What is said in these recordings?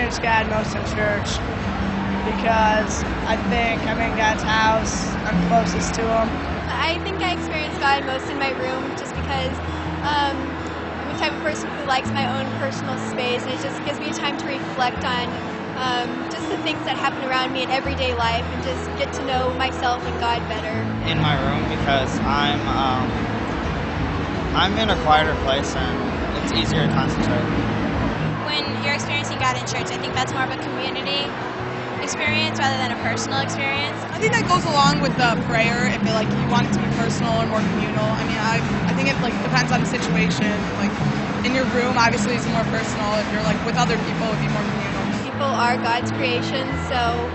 experience God most in church because I think I'm in God's house. I'm closest to Him. I think I experience God most in my room just because I'm the type of person who likes my own personal space, and it just gives me time to reflect on just the things that happen around me in everyday life and just get to know myself and God better. In my room because I'm in a quieter place and it's easier to concentrate. When you're experiencing God in church, I think that's more of a community experience rather than a personal experience. I think that goes along with the prayer if you want it to be personal or more communal. I mean, I think it depends on the situation. Like in your room, obviously it's more personal. If you're with other people, it'd be more communal. People are God's creation, so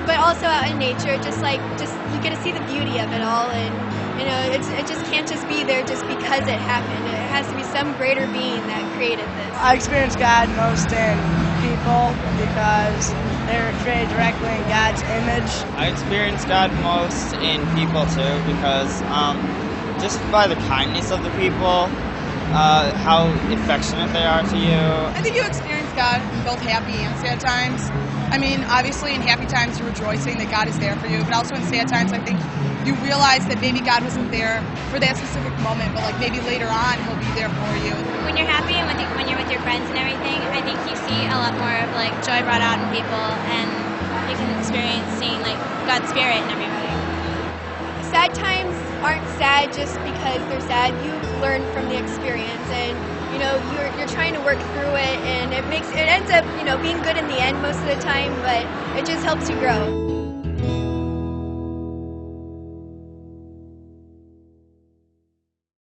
but also out in nature, just you get to see the beauty of it all, and it just can't just be there just because it happened. It has to be some greater being that created this. I experience God most in people because they were created directly in God's image. I experience God most in people too because just by the kindness of the people, how affectionate they are to you. I think you experience God both happy and sad times. I mean, obviously in happy times you're rejoicing that God is there for you, but also in sad times I think you realize that maybe God wasn't there for that specific moment, but maybe later on He'll be there for you. When you're happy and when you're with your friends and everything, I think you see a lot more of joy brought out in people, and you can experience seeing God's Spirit in everybody. Sad times aren't sad just because they're sad. You learn from the experience, and you're trying to work through it, and it ends up being good in the end most of the time, but it just helps you grow.